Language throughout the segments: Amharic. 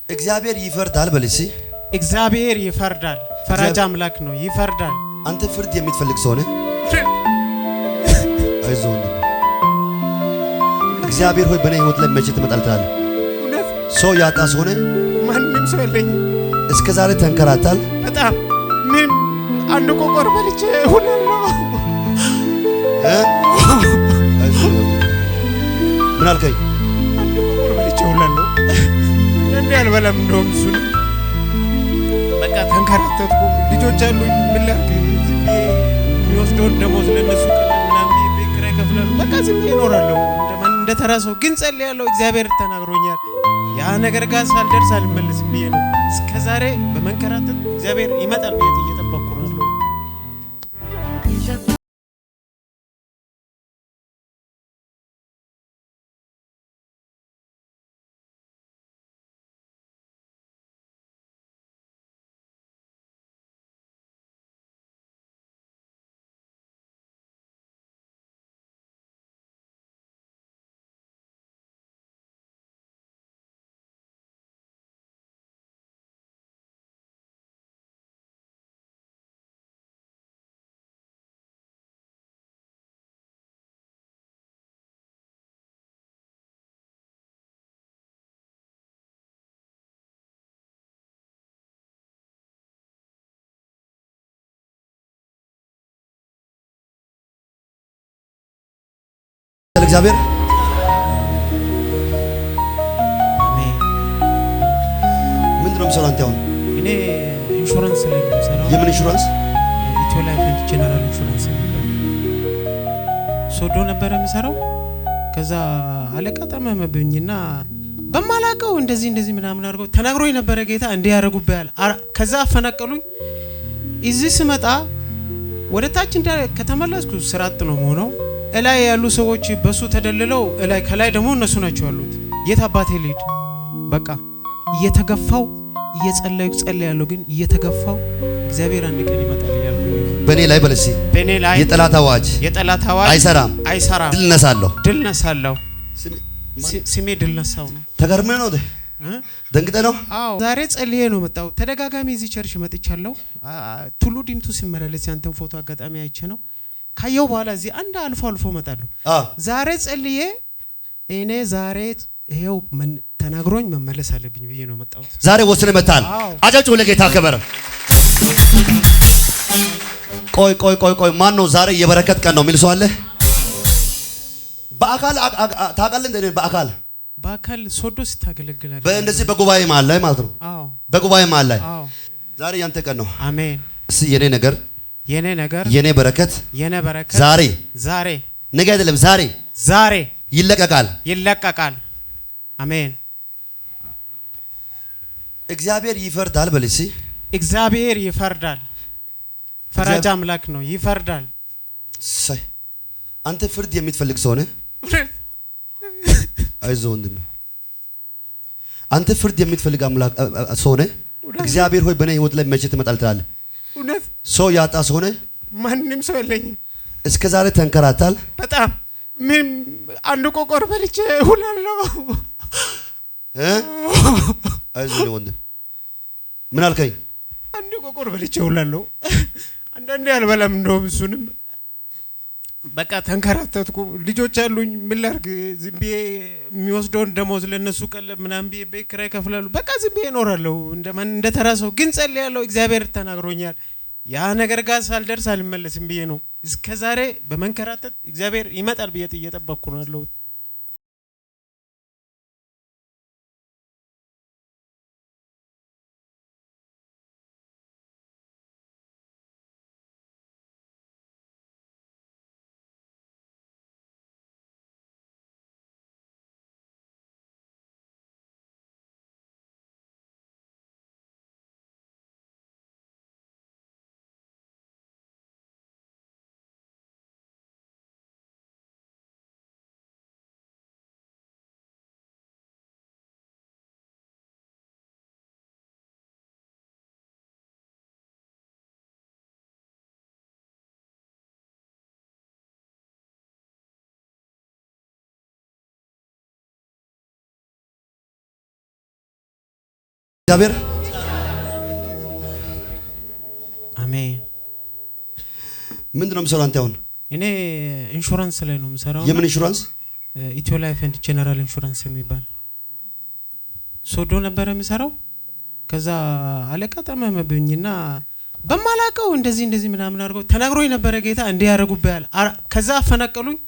እግዚአብሔር ይፈርዳል በልሲ እግዚአብሔር ይፈርዳል። ፈራጅ አምላክ ነው። ይፈርዳል። አንተ ፍርድ የምትፈልግ ሰው ነህ። አይዞህ እግዚአብሔር ሆይ በኔ ህይወት ላይ መቼ ትመጣለህ ትላለህ። ሰው ያጣ ሰው ነህ። ማንም ሰው የለኝም። እስከ ዛሬ ተንከራታል። በጣም ምን አንድ ቆቆር በልቼ ሁላለው ምን አልከኝ? አንድ ቆቆር በልቼ ሁላለው እንዴ አልበላም። እንደውም እሱን በቃ ተንከራተትኩ። ልጆች አሉኝ። ምን ላድርግ? ዝም ብዬ የሚወስደውን ደሞዝ ለነሱ ምናምን ቤት ኪራይ እከፍላለሁ። በቃ ዝም ብዬ እኖራለሁ እንደተራ ሰው። ግን ጸልያለሁ። እግዚአብሔር ተናግሮኛል። ያ ነገር ጋር ሳልደርስ አልመለስም ብዬ ነው እስከ ዛሬ በመንከራተት እግዚአብሔር ይመጣል ብዬ እየጠበቅኩ ነው። እግዚአብሔር አሜን። ምንድነው የምሰራው? አንተ አሁን እኔ ኢንሹራንስ ላይ ነው የምሰራው። የምን ኢንሹራንስ? ኢትዮ ላይፍ ኤንድ ጀነራል ኢንሹራንስ ነው። ሶዶ ነበር የምሰራው። ከዛ አለቃ ጠመመብኝና በማላቀው እንደዚህ ምናምን አድርገው ተናግሮኝ ነበር። ጌታ እንዲህ ያደርጉብኛል። ከዛ አፈናቀሉኝ። እዚህ ስመጣ ወደ ታች ከተመለስኩ ስራ አጥ ነው የምሆነው። እላይ ያሉ ሰዎች በሱ ተደልለው እላይ ከላይ ደግሞ እነሱ ናቸው ያሉት። የት አባቴ ልሂድ? በቃ እየተገፋው ጸልያለሁ። ግን እየተገፋው እግዚአብሔር አንድ ቀን ይመጣል ያልኩኝ በኔ ላይ በለሲ በኔ ላይ የጠላት አዋጅ አይሰራም። ድል ነሳለሁ። ስሜ ድል ነሳው ነው። ተገርመህ ነው ደንግጠህ ነው? አዎ ዛሬ ጸልዬ ነው መጣው። ተደጋጋሚ እዚህ ቸርች መጥቻለሁ። ቱሉ ዲምቱ ሲመላለስ ያንተን ፎቶ አጋጣሚ አይቼ ነው ካየው በኋላ እዚህ አንድ አልፎ መጣለሁ። ዛሬ ጸልዬ እኔ ዛሬ ይሄው ተናግሮኝ መመለስ አለብኝ ብዬ ነው መጣሁት። ዛሬ ወስነ መጣል። አጨብጭቡ ለጌታ ከበረ። ቆይ ማን ነው ዛሬ የበረከት ቀን ነው የሚል ሰው አለ? በአካል ታውቃለህ እንዴ? በአካል ሶዶ ስታገለግላል በእንደዚህ በጉባኤ መሀል ላይ ማለት ነው። አዎ በጉባኤ መሀል ላይ ዛሬ ያንተ ቀን ነው። አሜን። እሺ የኔ ነገር የኔ በረከት ዛሬ ነገ አይደለም ዛሬ ይለቀቃል። አሜን። እግዚአብሔር ይፈርዳል በልሲ እግዚአብሔር ይፈርዳል። ፈራጅ አምላክ ነው። ይፈርዳል። አንተ ፍርድ የምትፈልግ ሰው ነህ። አይዞህ ወንድሜ፣ አንተ ፍርድ የምትፈልግ አምላክ ሰው ነህ። እግዚአብሔር ሆይ በኔ ህይወት ላይ መቼ ትመጣለህ ትላለህ። ሰው ያጣ ሰው ነህ። ማንም ሰው የለኝም። እስከ ዛሬ ተንከራታል። በጣም ምን አንድ ቆቆር በልቼ ሁላለው አይዞህ ወንድም። ምን አልከኝ? አንድ ቆቆር በልቼ ሁላለው። አንዳንዴ አልበላም። እንደውም እሱንም በቃ ተንከራተትኩ። ልጆች አሉኝ። ምን ላድርግ? ዝም ብዬ የሚወስደውን ደሞዝ ለነሱ ቀለብ ምናምን ብዬ ቤት ኪራይ እከፍላለሁ። በቃ ዝም ብዬ እኖራለሁ እንደተራ ሰው። ግን ጸልያለሁ። እግዚአብሔር ተናግሮኛል። ያ ነገር ጋር ሳልደርስ አልመለስም ብዬ ነው እስከ ዛሬ በመንከራተት እግዚአብሔር ይመጣል ብዬ እየጠበቅኩ ነው ያለሁት። እግዚአብሔር አሜን። ምንድነው የምሰራው? አንተ አሁን እኔ ኢንሹራንስ ላይ ነው የምሰራው። የምን ኢንሹራንስ? ኢትዮ ላይፍ ኤንድ ጀነራል ኢንሹራንስ የሚባል ሶዶ ነበር የምሰራው። ከዛ አለቃ ጠመመብኝና በማላቀው እንደዚህ ምናምን አድርገው ተናግሮኝ ነበር ጌታ እንዲያረጉብኛል። ከዛ አፈናቀሉኝ።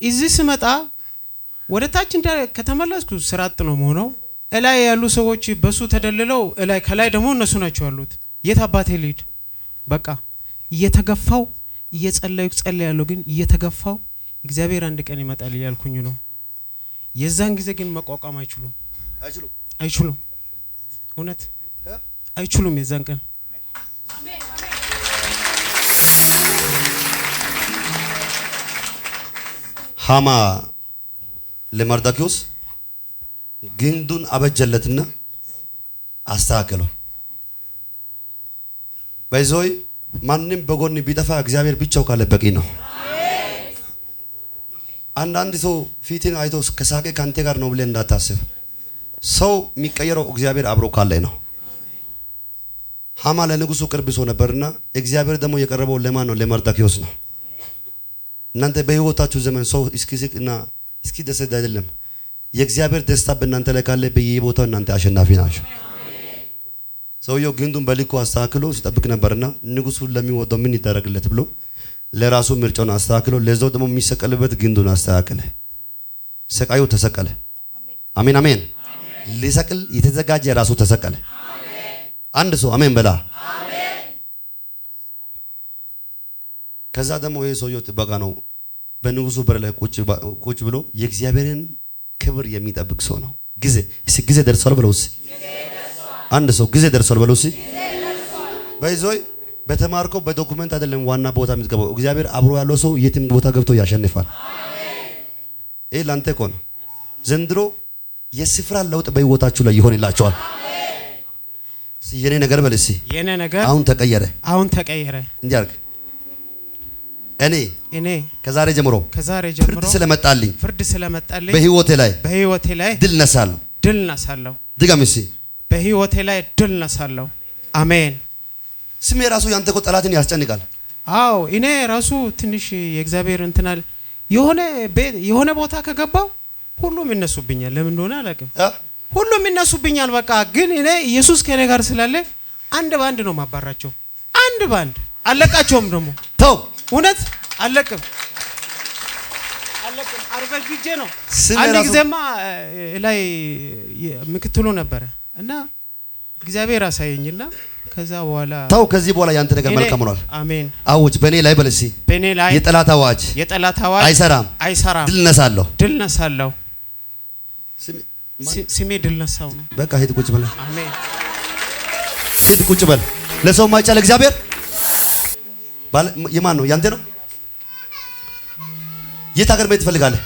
እዚህ ስመጣ ወደ ታች እንደ ከተመለስኩ ስራ አጥ ነው ሆነው እላይ ያሉ ሰዎች በሱ ተደልለው እላይ ከላይ ደግሞ እነሱ ናቸው ያሉት። የት አባቴ ልሂድ? በቃ እየተገፋው እየጸለያለሁ፣ ግን እየተገፋው እግዚአብሔር አንድ ቀን ይመጣል ያልኩኝ ነው። የዛን ጊዜ ግን መቋቋም አይችሉም። እውነት አይችሉም። የዛን ቀን ሃማ ለመርዶክዮስ ግንዱን አበጀለትና አስተካከለው። በይዞይ ማንም በጎን ቢጠፋ እግዚአብሔር ብቻው ካለ በቂ ነው። አንዳንድ ሰው ፊትን አይቶ ከሳቀ ካንተ ጋር ነው ብለህ እንዳታስብ። ሰው የሚቀየረው እግዚአብሔር አብሮ ካለ ነው። ሃማ ለንጉሱ ቅርብ ሰው ነበርና እግዚአብሔር ደግሞ የቀረበው ለማን ነው? ለመርዶክዮስ ነው። እናንተ በህይወታችሁ ዘመን ሰው እስኪስቅና እስኪደሰት አይደለም፣ የእግዚአብሔር ደስታ በእናንተ ላይ ካለ በየቦታው እናንተ አሸናፊ ናችሁ። ሰውየው ግንዱን በልኩ አስተካክሎ ሲጠብቅ ነበርና ንጉሱ ለሚወደው ምን ይደረግለት ብሎ ለራሱ ምርጫውን አስተካክሎ ለዛው ደግሞ የሚሰቀልበት ግንዱን አስተካከለ። ሰቃዩ ተሰቀለ። አሜን አሜን። ሊሰቅል የተዘጋጀ ራሱ ተሰቀለ። አንድ ሰው አሜን በላ። ከዛ ደግሞ ይሄ ሰውየው ጥበቃ ነው። በንጉሱ በር ላይ ቁጭ ብሎ የእግዚአብሔርን ክብር የሚጠብቅ ሰው ነው። ጊዜ ደርሷል ብለው አንድ ሰው ጊዜ ደርሷል ብለው በይዞይ በተማርከው በዶኩመንት አይደለም ዋና ቦታ የምትገባው። እግዚአብሔር አብሮ ያለው ሰው የትም ቦታ ገብቶ ያሸንፋል። ይሄ ላንተ እኮ ነው። ዘንድሮ የስፍራ ለውጥ በህይወታችሁ ላይ ይሆንላችኋል። የኔ ነገር በል እስኪ የኔ ነገር አሁን ተቀየረ። እንዲህ አድርግ። እኔ ከዛሬ ጀምሮ ፍርድ ስለመጣልኝ በህይወቴ ላይ ድል ነሳለሁ። ድገም እስኪ በህይወቴ ላይ ድል ነሳለሁ። አሜን። ስሜ ራሱ ያንተ እኮ ጠላትን ያስጨንቃል። አዎ እኔ ራሱ ትንሽ የእግዚአብሔር እንትናል የሆነ ቦታ ከገባው ሁሉም ይነሱብኛል። ለምን እንደሆነ አላውቅም። ሁሉም ይነሱብኛል። በቃ ግን እኔ ኢየሱስ ከኔ ጋር ስላለ አንድ ባንድ ነው ማባራቸው። አንድ ባንድ አለቃቸውም ደግሞ ተው እውነት አለቅም አርበጅጄ ነው። አንድ ጊዜማ ላይ ምክትሉ ነበረ እና እግዚአብሔር አሳየኝና ከዛ በኋላ ተው ከዚህ በኋላ ያንተ ነገር መልካም ሆኗል። አሜን። አውጅ በኔ ላይ በለሲ በኔ ላይ የጠላት አዋጅ አይሰራም። ድል ነሳለሁ። ስሜ ድል ነሳው ነው። በቃ ሂድ ቁጭ በል። አሜን። ሂድ ቁጭ በል። ለሰው ማይቻል እግዚአብሔር የማን ነው? ያንተ ነው። የት ሀገር መሄድ ትፈልጋለህ?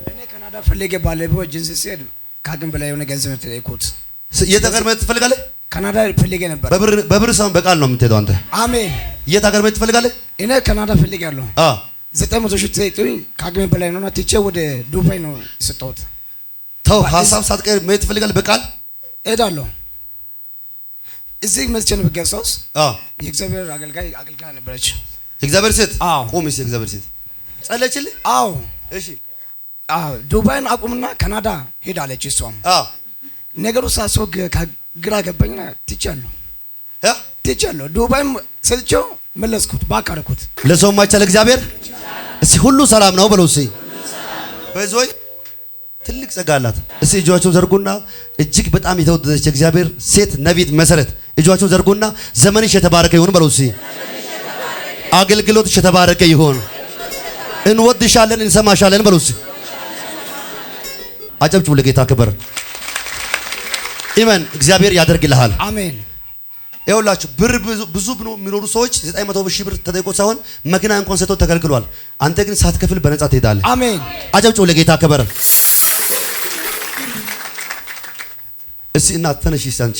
እኔ ካናዳ ፈልጌ ባለፈው ጅንስ ሲሄድ ካግን በላይ የሆነ ገንዘብ ተጠይቁት። የት ሀገር መሄድ ትፈልጋለህ? ካናዳ ፈልጌ ነበር። በብር ሳይሆን በቃል ነው የምትሄደው አንተ። አሜን። የት ሀገር መሄድ ትፈልጋለህ? እኔ ካናዳ ፈልጌያለሁ። 900 ሺህ ተጠይቁኝ። ካግን በላይ ነውና ትቼ ወደ ዱባይ ነው የሰጠሁት። ተው ሀሳብ ሳትቀር መሄድ ትፈልጋለህ? በቃል እሄዳለሁ። እዚህ መጥቼ ነው በገሳውስ የእግዚአብሔር አገልጋይ ነበረች። እግዚአብሔር ሴት ቆምስ የእግዚአብሔር ሴት ጸለችልህ? አዎ። እሺ ዱባይን አቁምና ካናዳ ሄዳለች። እሷም ነገሩ ሳስወ ግራ ገባኝና ትቻለሁ። ዱባይም ሰጥቼው መለስኩት፣ ባካረኩት። ለሰው ማይቻል እግዚአብሔር እስቲ ሁሉ ሰላም ነው በለው። እስቲ በዞይ ትልቅ ጸጋ አላት። እስቲ እጆቻችሁን ዘርጉና እጅግ በጣም የተወደደች እግዚአብሔር ሴት ነቢት መሰረት እጆቻችሁን ዘርጉና ዘመንሽ የተባረከ ይሁን በለው። እስቲ አገልግሎትሽ የተባረከ ይሁን። እንወድሻለን፣ እንሰማሻለን በለው። እስቲ አጨብጭቡ ለጌታ ክብር። ኢማን እግዚአብሔር ያደርግልሃል። አሜን። ይኸውላችሁ ብር ብዙ ብሎ የሚኖሩ ሰዎች 900 ሺህ ብር ተጠይቆ ሳይሆን መኪና እንኳን ሰጥተው ተከልክሏል። አንተ ግን ሳትከፍል በነፃ ትሄዳለህ። አሜን። አጨብጭቡ ለጌታ ክብር። እስቲ እናት ተነሺ አንቺ።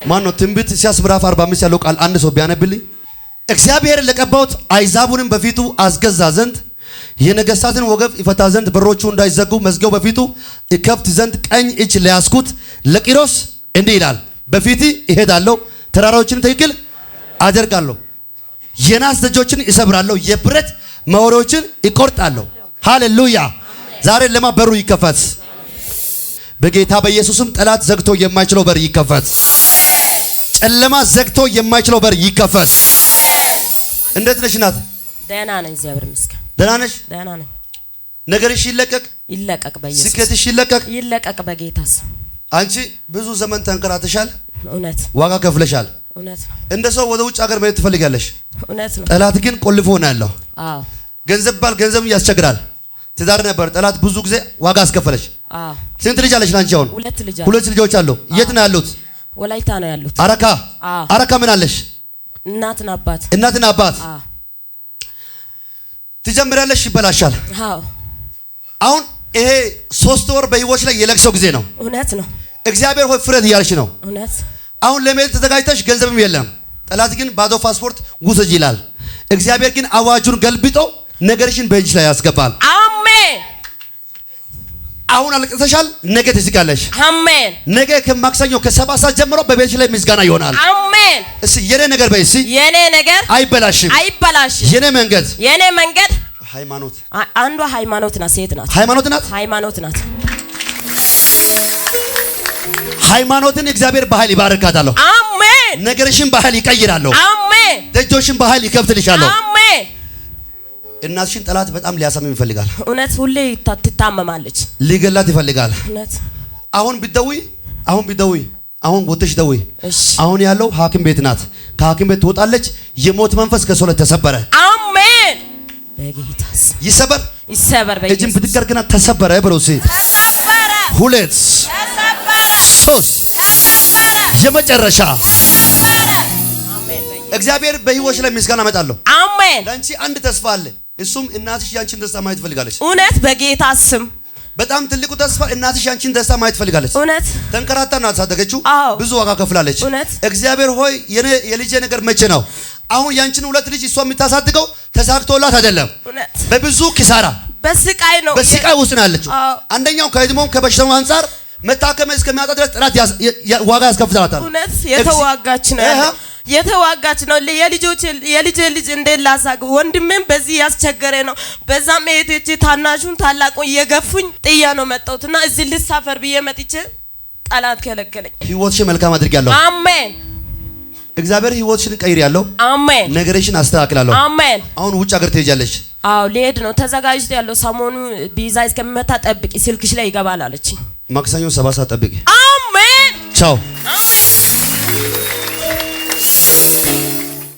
ማን ነው ትንቢት ኢሳይያስ ምዕራፍ 45 ያለው ቃል አንድ ሰው ቢያነብልኝ? እግዚአብሔር ለቀባውት አይዛቡንም በፊቱ አስገዛ ዘንድ የነገሥታትን ወገብ ይፈታ ዘንድ በሮቹ እንዳይዘጉ መዝጊያው በፊቱ ይከፍት ዘንድ ቀኝ እጅ ለያዝኩት ለቂሮስ እንዲህ ይላል፣ በፊት እሄዳለሁ፣ ተራራዎችን ትክክል አደርጋለሁ፣ የናስ ደጆችን እሰብራለሁ፣ የብረት መወሪያዎችን ይቆርጣለሁ። ሃሌሉያ! ዛሬ ለማበሩ ይከፈት በጌታ በኢየሱስም። ጠላት ዘግቶ የማይችለው በር ይከፈት። ጨለማ ዘግቶ የማይችለው በር ይከፈት። እንዴት ነሽ እናት? ደህና ነኝ፣ እግዚአብሔር ይመስገን። ደህና ነሽ? ደህና ነኝ። ነገርሽ ይለቀቅ፣ ይለቀቅ በኢየሱስ። ስኬትሽ ይለቀቅ፣ ይለቀቅ በጌታስ። አንቺ ብዙ ዘመን ተንከራተሻል፣ እውነት ዋጋ ከፍለሻል። እውነት ነው። እንደ ሰው ወደ ውጭ ሀገር መሄድ ትፈልጋለሽ። እውነት ነው። ጠላት ግን ቆልፎ ነው ያለው። አዎ ገንዘብ ባል ገንዘብ ያስቸግራል። ትዳር ነበር፣ ጠላት ብዙ ጊዜ ዋጋ አስከፈለሽ። አዎ ስንት ልጅ አለሽ ላንቺ? አሁን ሁለት ልጆች አሉ። የት ነው ያሉት? ወላይታ ነው ያሉት። አረካ። አረካ ምን አለሽ? እናትና አባት። እናትና አባት። ትጀምሪያለሽ፣ ይበላሻል። አዎ አሁን ይሄ 3 ወር በህይወት ላይ የለቅሶ ጊዜ ነው። እውነት ነው። እግዚአብሔር ሆይ ፍረት እያልሽ ነው። እውነት አሁን ለመሄድ ተዘጋጅተሽ ገንዘብም የለም። ጠላት ግን ባዶ ፓስፖርት ውሰጅ ይላል። እግዚአብሔር ግን አዋጁን ገልብጦ ነገርሽን በእጅሽ ላይ ያስገባል። አሜን። አሁን አልቅሰሻል፣ ነገ ትስቃለሽ። አሜን። ነገ ከማክሰኞ ከ7 ሰዓት ጀምሮ በቤትሽ ላይ ምስጋና ይሆናል። አሜን። እሺ የኔ ነገር በይ። እሺ የኔ ነገር አይበላሽም፣ አይበላሽም። የኔ መንገድ ሃይማኖት። አንዷ ሃይማኖት ናት፣ ሴት ናት። ሃይማኖት ናት፣ ሃይማኖት ናት። ሃይማኖትን እግዚአብሔር በኃይል ይባርካታለሁ። አሜን። ነገርሽን በኃይል ይቀይራለሁ። አሜን። ደጆሽን በኃይል ይከፍትልሻለሁ። አሜን። እናትሽን ጠላት በጣም ሊያሳምም ይፈልጋል። እውነት ሁሌ ትታመማለች፣ ሊገላት ይፈልጋል። እውነት አሁን ቢደውይ አሁን ወጥሽ ደውይ። አሁን ያለው ሐኪም ቤት ናት። ከሐኪም ቤት ትወጣለች። የሞት መንፈስ ከሰው ላይ ተሰበረ። አሜን። በጌታስ ይሰበር፣ ይሰበር። እጅን ብትቀርግና ተሰበረ ብለው ሲ ተሰበረ፣ 2 3 የመጨረሻ እግዚአብሔር በህይወት ላይ ምስጋና አመጣለሁ። አሜን። ለአንቺ አንድ ተስፋ አለ። እሱም እናትሽ ያንቺን ደስታ ማየት ትፈልጋለች። እውነት በጌታ ስም በጣም ትልቁ ተስፋ እናትሽ ያንቺን ደስታ ማየት ትፈልጋለች። እውነት ተንከራታ ነው ያሳደገችው፣ ብዙ ዋጋ ከፍላለች። እውነት እግዚአብሔር ሆይ የልጄ ነገር መቼ ነው? አሁን ያንቺን 2 ልጅ እሷ የምታሳድገው ተሳክቶላት አይደለም፣ በብዙ ኪሳራ በስቃይ ነው። በስቃይ ውስጥ ነው ያለችው። አንደኛው ከእድሜውም ከበሽታው አንፃር መታከም እስከሚያጣ ድረስ ጥላት ዋጋ ያስከፍላታል። እውነት የተዋጋች ነው። የልጅ ልጅ እንዴት ላሳግ? ወንድሜም በዚህ ያስቸገረ ነው። በዛም እህቶቼ ታናሹን ታላቁን እየገፉኝ ጥያ ነው መጣሁትና እዚህ ልሳፈር ብዬ መጥቼ ጠላት ከለከለኝ። ህይወትሽን መልካም አድርጊያለሁ። አሜን። እግዚአብሔር ህይወትሽን ቀይሬያለሁ። አሜን። ነገርሽን አስተካክላለሁ። አሜን። አሁን ውጭ ሀገር ትሄጃለሽ? አዎ ልሄድ ነው፣ ተዘጋጅቶ ያለው ሰሞኑ ቪዛ እስከሚመታ ጠብቂ፣ ስልክሽ ላይ ይገባል አለችኝ። ማክሰኞ 7 ሰዓት ጠብቂ። አሜን። ቻው